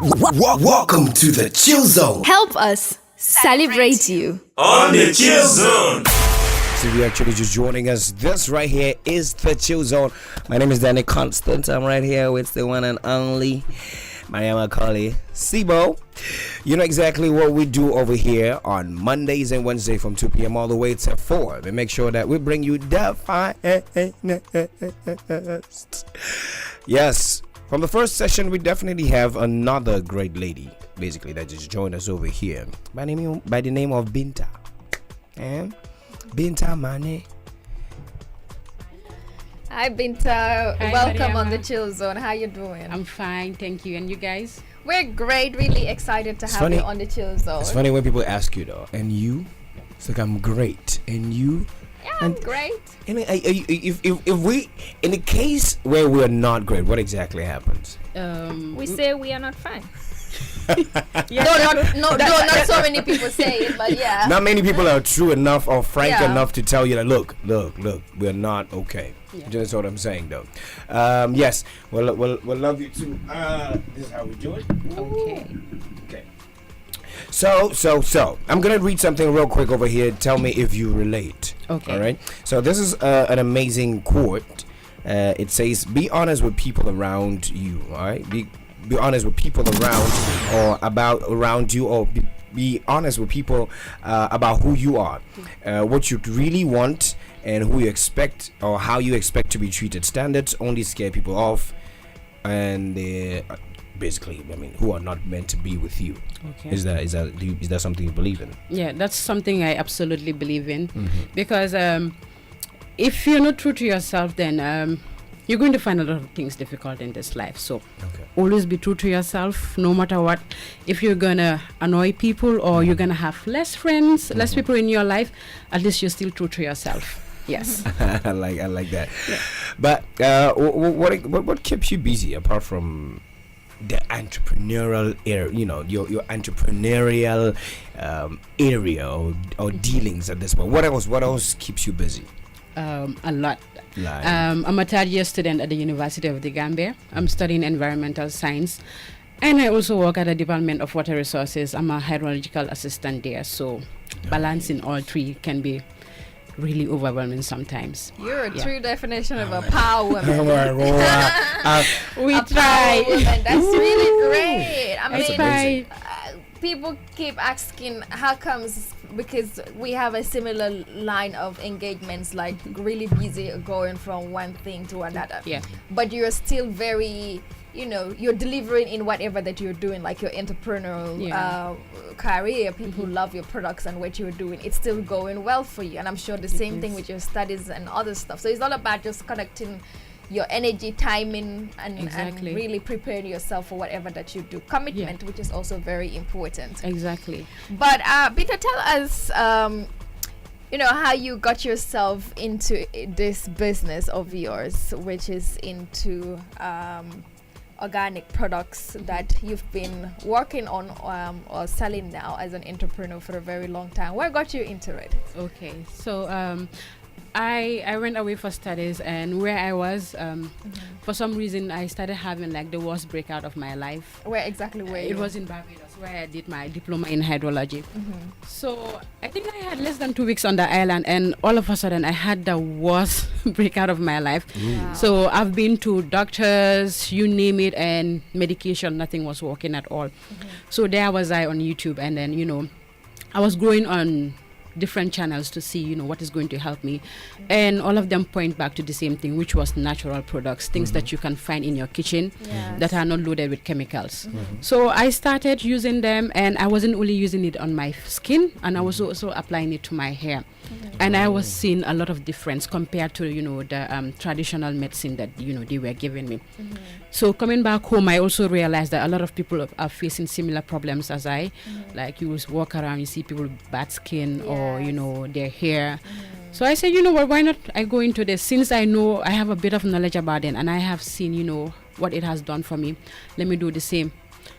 Welcome to the Chill Zone. Help us celebrate you. On the Chill Zone. So if you're actually just joining us, this right here is the Chill Zone. My name is Danny Constant. I'm right here with the one and only Mariama Kali Sibo. You know exactly what we do over here on Mondays and Wednesdays from 2 p.m. all the way to 4. We make sure that we bring you the finest. Yes. From the first session, we definitely have another great lady, basically, that just joined us over here by the name of Binta. And Binta Manneh. Hi Binta, Hi, welcome Mariama. on the Chill Zone. How you doing? I'm fine, thank you. And you guys? We're great, really excited to have you on the Chill Zone. It's funny when people ask you though, and you? It's like, I'm great. And you? Yeah, I'm great. And if we, in the case where we're not great, what exactly happens? We say we are not fine. Yeah. Not so many people say it, but yeah. Not many people are true enough or frank Yeah. enough to tell you that, look, we're not okay. Yeah. That's what I'm saying, though. Yes, we'll love you too. This is how we do it. Okay. Okay. So, I'm gonna read something real quick over here. Tell me if you relate. Okay. All right. So this is an amazing quote. It says, "Be honest with people around you." All right. Be honest with people around you, or be honest with people about who you are, what you really want, and who you expect, or how you expect to be treated. Standards only scare people off, and basically, I mean, who are not meant to be with you. Okay. Is that something you believe in? Yeah, that's something I absolutely believe in. Because if you're not true to yourself, then you're going to find a lot of things difficult in this life. So always be true to yourself, no matter what. If you're gonna annoy people, or you're gonna have less friends, less people in your life, at least you're still true to yourself. Yes. I like that. Yeah. But what keeps you busy apart from the entrepreneurial area, your entrepreneurial area or dealings at this point? What else keeps you busy? A lot. Like, I'm a third year student at the University of the Gambia. I'm studying environmental science, and I also work at the Department of Water Resources. I'm a hydrological assistant there, so balancing all three can be really overwhelming sometimes. You're a true definition of a power woman. We A try. power woman. That's really great. I It's mean, fine. people keep asking how comes, because we have a similar line of engagements, like really busy going from one thing to another. Yeah. But you're still very, you're delivering in whatever that you're doing, like your entrepreneurial career. People love your products and what you're doing. It's still going well for you. And I'm sure the same thing with your studies and other stuff. So it's all about just connecting your energy, timing, and Exactly. really preparing yourself for whatever that you do. Commitment, which is also very important. Exactly. But Binta, tell us, how you got yourself into this business of yours, which is into organic products that you've been working on or selling now as an entrepreneur for a very long time. What got you into it? Okay. So I went away for studies, and where I was, for some reason, I started having like the worst breakout of my life. Where exactly were you? It was in Barbados, where I did my diploma in hydrology. So I think I had less than 2 weeks on the island, and all of a sudden I had the worst breakout of my life. Wow. So I've been to doctors, you name it, and medication, nothing was working at all. So there was I on YouTube, and then, I was going on different channels to see what is going to help me, and all of them point back to the same thing, which was natural products, things that you can find in your kitchen that are not loaded with chemicals. So I started using them, and I wasn't only using it on my skin, and I was also applying it to my hair. And I was seeing a lot of difference compared to the traditional medicine that they were giving me. So coming back home, I also realized that a lot of people are facing similar problems as I. Like, you walk around, you see people with bad skin, or their hair. So I said, what, why not I go into this, since I know I have a bit of knowledge about it, and I have seen what it has done for me. Let me do the same.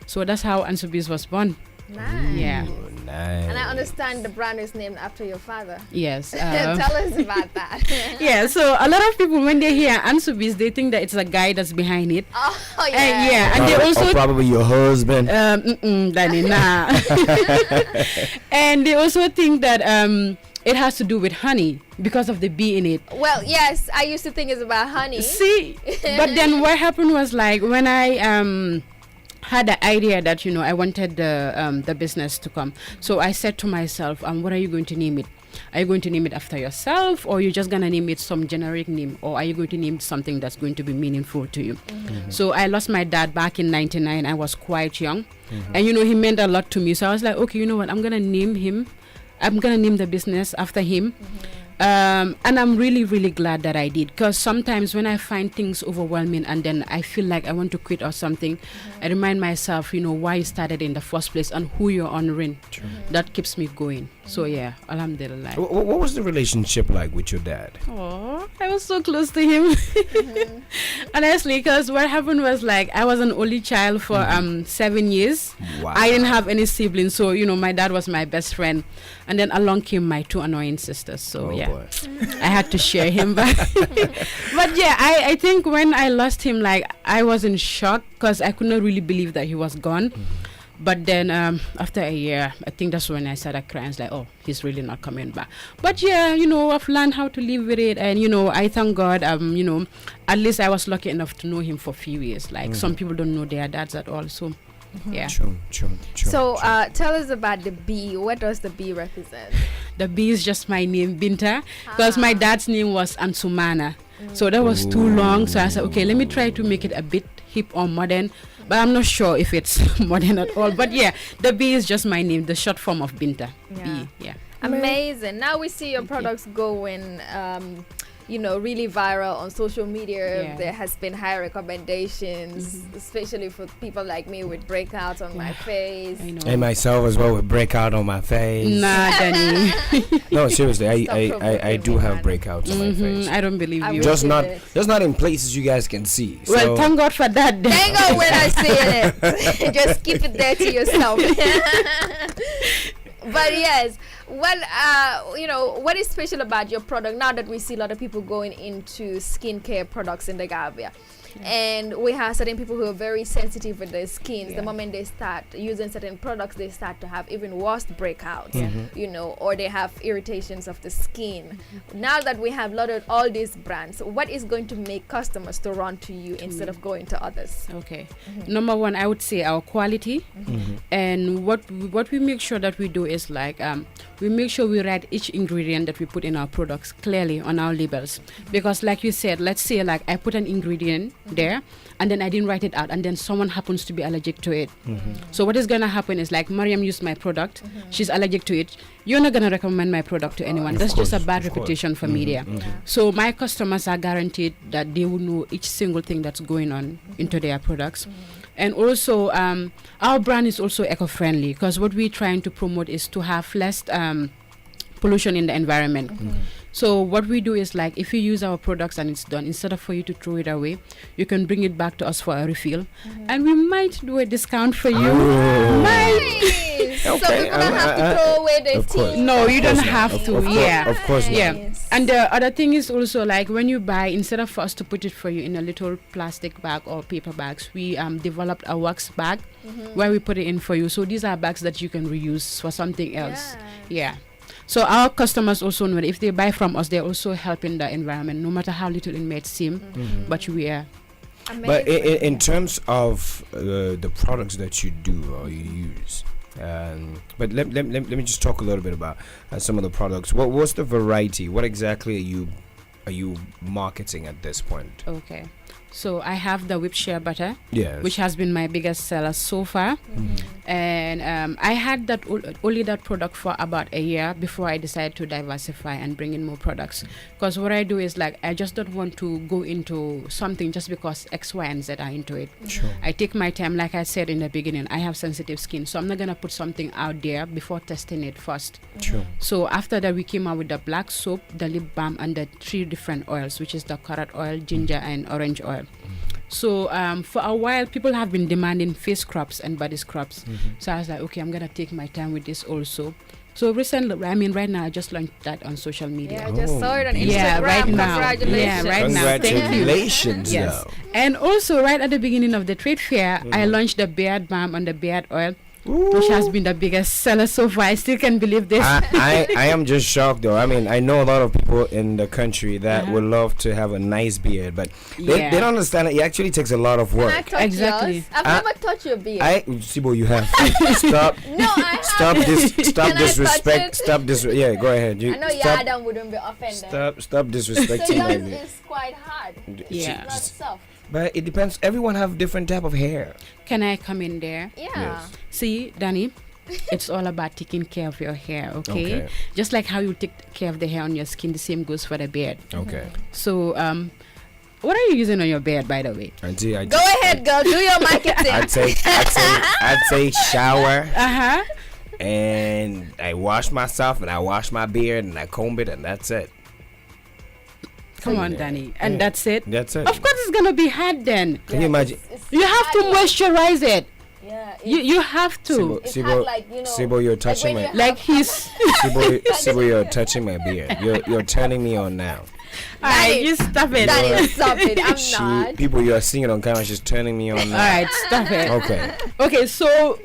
So that's how Ansu was born. Nice. Yeah. And I understand the brand is named after your father. Yes. Tell us about that. Yeah, so a lot of people, when they hear Ansu, they think that it's a guy that's behind it. Oh, yeah. And yeah, and they also probably your husband. Danny, nah. And they also think that it has to do with honey because of the bee in it. Well, yes, I used to think it's about honey. See, but then what happened was like when I had the idea that I wanted the business to come. So I said to myself, what are you going to name it? Are you going to name it after yourself, or you're just gonna name it some generic name, or are you going to name something that's going to be meaningful to you? So I lost my dad back in '99. I was quite young, and he meant a lot to me. So I was like, okay, you know what? I'm gonna name the business after him. And I'm really, really glad that I did, because sometimes when I find things overwhelming and then I feel like I want to quit or something, I remind myself, why you started in the first place and who you're honoring. That keeps me going. So yeah, alhamdulillah. What was the relationship like with your dad? Oh, I was so close to him. Honestly, because what happened was like I was an only child for 7 years. Wow. I didn't have any siblings, so my dad was my best friend, and then along came my 2 annoying sisters. So Boy. I had to share him back. But yeah, I think when I lost him, like I was in shock because I could not really believe that he was gone. But then after a year, I think that's when I started crying. It's like, oh, he's really not coming back. But yeah, I've learned how to live with it. And, I thank God, at least I was lucky enough to know him for a few years. Like some people don't know their dads at all. So, yeah. True. So tell us about the bee. What does the bee represent? The bee is just my name, Binta, because my dad's name was Ansu Manneh. So that was too long. So I said, okay, let me try to make it a bit hip or modern. But I'm not sure if it's modern at all. But yeah, the bee is just my name, the short form of Binta. Yeah. Bee, yeah. Amazing. Now we see your products going really viral on social media. Yeah. There has been high recommendations, especially for people like me with breakouts on my face. I know. And myself as well with breakout on my face. Nah, Danny. No, seriously, Stop I do provoking have me, breakouts on my face. I don't believe I you. will Just Just not in places you guys can see. Well, So- thank God for that. then. Thank God when I say it. Just keep it there to yourself. But yes, what is special about your product now that we see a lot of people going into skincare products in the Gambia? And we have certain people who are very sensitive with their skins. Yeah. The moment they start using certain products, they start to have even worse breakouts, or they have irritations of the skin. Now that we have all these brands, what is going to make customers to run to you instead of going to others? Okay. Number one, I would say our quality. And what we make sure that we do is like we make sure we write each ingredient that we put in our products clearly on our labels. Because like you said, let's say like I put an ingredient there and then I didn't write it out and then someone happens to be allergic to it. So what is going to happen is like Mariam used my product, she's allergic to it, you're not going to recommend my product to anyone. That's just a bad reputation for media. So my customers are guaranteed that they will know each single thing that's going on into their products. And also our brand is also eco-friendly, because what we're trying to promote is to have less pollution in the environment. So what we do is like if you use our products and it's done, instead of for you to throw it away, you can bring it back to us for a refill, and we might do a discount for you. Nice. So Okay, people don't have to throw away their of course. teeth. No, you don't Of course have not. to. Of course- Yeah. Of course not. Yeah. Nice. And the other thing is also like when you buy, instead of for us to put it for you in a little plastic bag or paper bags, we developed a wax bag where we put it in for you. So these are bags that you can reuse for something else. Yeah. So our customers also know that if they buy from us, they're also helping the environment, no matter how little it may seem. But we are. Amazing. But in terms of the products that you do or you use, but let me just talk a little bit about some of the products. What's the variety? What exactly are you marketing at this point? Okay. So I have the whipped shea butter, Yes. which has been my biggest seller so far. And I had that only that product for about a year before I decided to diversify and bring in more products. Because what I do is like I just don't want to go into something just because X, Y, and Z are into it. Sure. I take my time. Like I said in the beginning, I have sensitive skin, so I'm not gonna put something out there before testing it first. Sure. So after that, we came out with the black soap, the lip balm, and the 3 different oils, which is the carrot oil, ginger, and orange oil. So for a while, people have been demanding face scrubs and body scrubs. So I was like, okay, I'm gonna take my time with this also. So recently, I mean, right now, I just launched that on social media. Yeah, I just saw it on Instagram. Yeah, right now. Congratulations. Yeah, right now. Thank you. Congratulations. Yes. though. And also, right at the beginning of the trade fair, I launched the beard balm and the beard oil, which has been the biggest seller so far. I still can't believe this. I am just shocked though. I mean, I know a lot of people in the country that would love to have a nice beard, but they don't understand it actually takes a lot of Can I work. touch Exactly. yours? I've never touched your beard. Sibo, you have stop. No, I Stop haven't. this. Stop Can I touch disrespect. it? Stop this. Yeah, go ahead. You I know stop. Adam wouldn't be offended. Stop So disrespecting my yours beard. is quite hard. Yeah. Not soft. But it depends. Everyone have different type of hair. Can I come in there? Yeah. Yes. See, Danny, it's all about taking care of your hair, okay? Okay. Just like how you take care of the hair on your skin, the same goes for the beard. Okay. So, what are you using on your beard, by the way? Auntie, Go ahead, girl. Do your marketing. I'd say shower Uh-huh. and I wash myself and I wash my beard and I comb it and that's it. Come on, Danny. And that's it? That's it. Of course it's going to be hard then. Can you imagine? You have to moisturize it. Yeah. You have to. It's hard, like, you know, Sibo, you're touching when my you Like he's... Sibo, you're touching my beard. You're turning me on now. Alright, you stop it. Danny, stop it. I'm not. People, you are seeing it on camera. She's turning me on now. Alright, stop it. Okay. Okay, so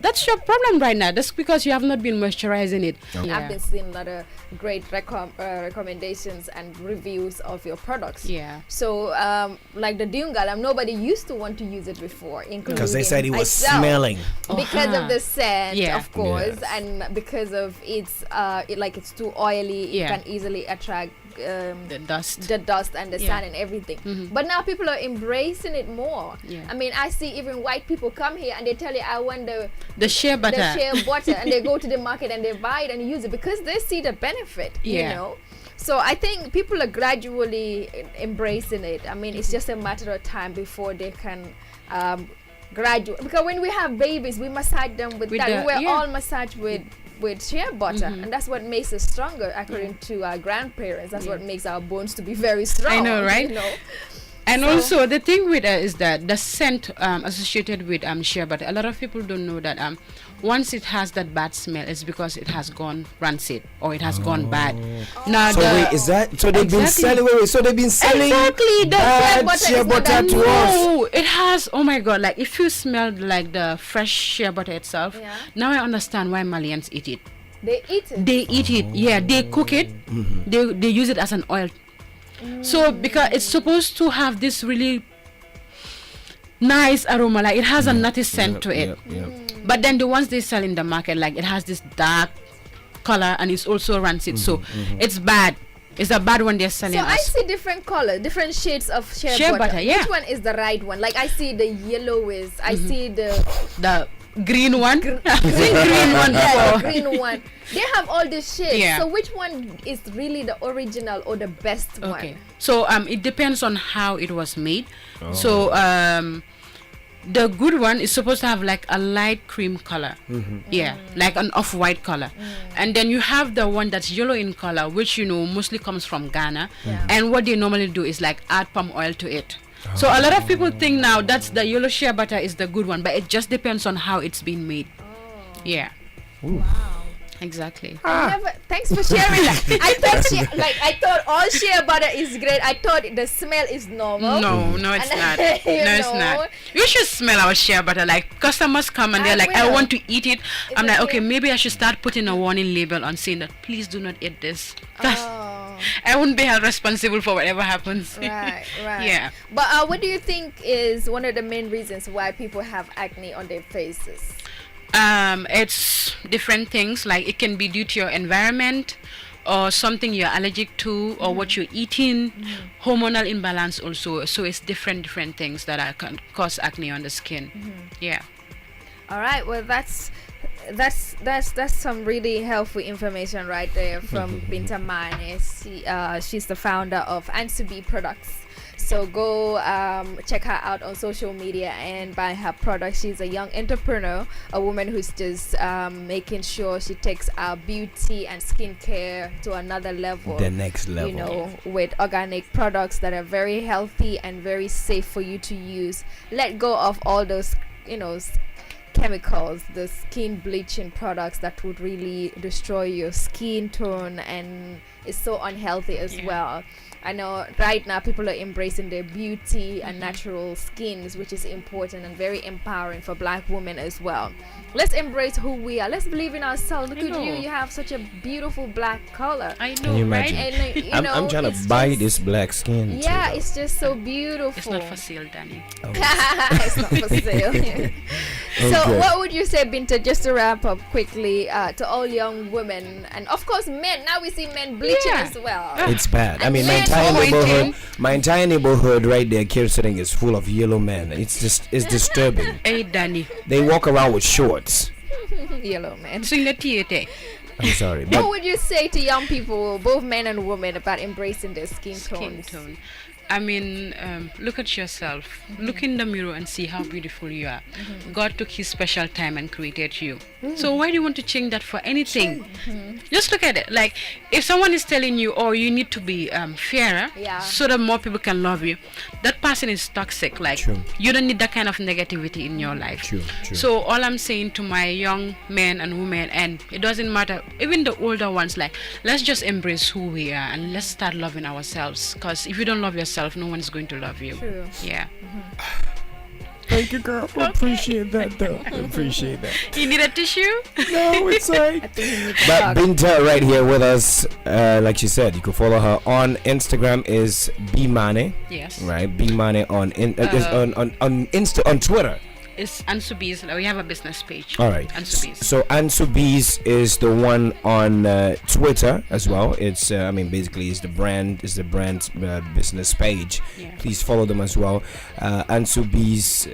that's your problem right now. That's because you have not been moisturizing it. Okay. I've been seeing a lot of great recommendations and reviews of your products. Yeah. So, like the Dungalam, nobody used to want to use it before, including Because they said it was myself. smelling. Because Uh-huh. of the scent, Yeah. of course, Yes. and because of it's it's too oily. Yeah. It can easily attract The dust. the dust and the Yeah. sun and everything. Mhm. But now people are embracing it more. Yeah. I mean, I see even white people come here and they tell you, I want The shea butter. the shea butter, and they go to the market and they buy it and use it because they see the benefit. You Yeah. know. So I think people are gradually embracing it. I mean, it's just a matter of time before they can graduate. Because when we have babies, we massage them with that. We were all massaged with shea butter, and that's what makes us stronger. According to our grandparents, that's what makes our bones to be very strong. I know, right? You know. And So- also the thing with is that the scent associated with shea butter, a lot of people don't know that once it has that bad smell, it's because it has gone rancid or it has gone bad. Now So wait, is that so they've been Exactly. selling? Wait, so they've been selling exactly the bad butter shea is not butter that to us? no, it has. Oh my God! Like if you smelled like the fresh shea butter itself, Yeah. now I understand why Malians eat it. They eat it. They eat it. Yeah, they cook it. They use it as an oil. So because it's supposed to have this really nice aroma, like it has a nutty scent to it. But then the ones they sell in the market, like it has this dark color and it's also rancid. So it's bad. It's a bad one they're selling So I us. see different colors, different shades of shea Shea butter. butter, yeah. Which one is the right one? Like I see the yellowish, I see the The green one. green one. yeah, the before. green one. They have all the shades. Yeah. So which one is really the original or the best Okay. one? So it depends on how it was made. So the good one is supposed to have like a light cream color. Yeah, like an off-white color. And then you have the one that's yellow in color, which mostly comes from Ghana. Yeah. And what they normally do is like add palm oil to it. So a lot of people think now that's the yellow shea butter is the good one, but it just depends on how it's been made. Yeah. Wow. Exactly. Thanks for sharing that. I thought all shea butter is great. I thought the smell is normal. No, it's And not. No, you it's know. not. You should smell our shea butter. Like customers come and I they're like, I will. want to eat it. I'm like, okay, okay? maybe I should start putting a warning label on saying that please do not eat this. Oh, I wouldn't be held responsible for whatever happens. right. Yeah. But what do you think is one of the main reasons why people have acne on their faces? It's different things. Like it can be due to your environment, or something you're allergic to, or what you're eating, hormonal imbalance also. So it's different things that can cause acne on the skin. Yeah. All right. Well, that's some really helpful information right there from Binta Manneh. She's the founder of Ansu products. So go check her out on social media and buy her products. She's a young entrepreneur, a woman who's just making sure she takes our beauty and skincare to another level. The next level. You know, with organic products that are very healthy and very safe for you to use. Let go of all those, you know, chemicals, the skin bleaching products that would really destroy your skin tone and is so unhealthy as well. I know right now people are embracing their beauty and natural skins, which is important and very empowering for black women as well. Let's embrace who we are. Let's believe in ourselves. Look at you. You have such a beautiful black color. I know, Can you right? imagine? And, I'm trying to buy this black skin. Yeah, too. it's just so beautiful. It's not for sale, Danny. It's not for sale. So Okay. what would you say, Binta, just to wrap up quickly, to all young women and of course men? Now we see men bleaching as well. It's bad. I And mean, men my entire neighborhood right there, Kirsetting, is full of yellow men. It's disturbing. Hey, Danny. They walk around with shorts. Yellow man. Sing the theater. I'm sorry. What would you say to young people, both men and women, about embracing their skin tones? I mean, look at yourself. Look in the mirror and see how beautiful you are. God took his special time and created you. So why do you want to change that for anything? Just look at it. Like, if someone is telling you, oh, you need to be fairer so that more people can love you, that person is toxic. Like, you don't need that kind of negativity in your life. True. So all I'm saying to my young men and women, and it doesn't matter, even the older ones, like, let's just embrace who we are and let's start loving ourselves. Because if you don't love yourself, no one is going to love you. True. Yeah. Thank you, girl. I appreciate that, though. I appreciate that. You need a tissue? No, it's like. I think we need to But talk. Binta right here with us, like she said, you can follow her on Instagram is Manneh, Yes. right? Manneh on on Twitter. It's Ansu Bees. We have a business page. All right. Ansu Bees. So Ansu Bees is the one on Twitter as well. It's I mean basically it's the brand business page. Yeah. Please follow them as well. Ansu Bees.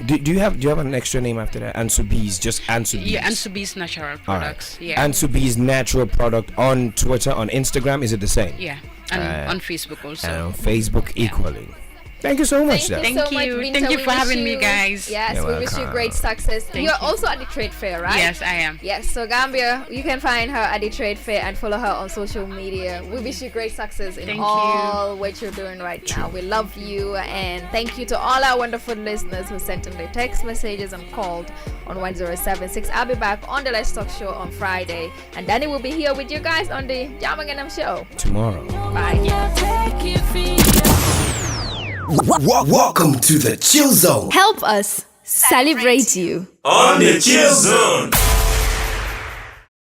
Do you have an extra name after that? Ansu Bees, just Ansu Bees. Yeah, Ansu Bees natural All right. products. Yeah. Ansu Bees natural product on Twitter, on Instagram. Is it the same? Yeah. And on Facebook also. And on Facebook equally. Thank you so much. Thank you though. so much, you. Binta. Thank you We for wish having me, guys. Yes, You're we wish you welcome. great success. Thank You're you. also at the trade fair, right? Yes, I am. Yes, so Gambia, you can find her at the trade fair and follow her on social media. We wish you great success in Thank all what you're doing right now. We love you, and thank you to all our wonderful listeners who sent in their text messages and called on 1076. I'll be back on the Let's Talk show on Friday, and Danny will be here with you guys on the Jamanganam show. Tomorrow. Bye. Welcome to the Chill Zone Help us celebrate you. on the Chill Zone.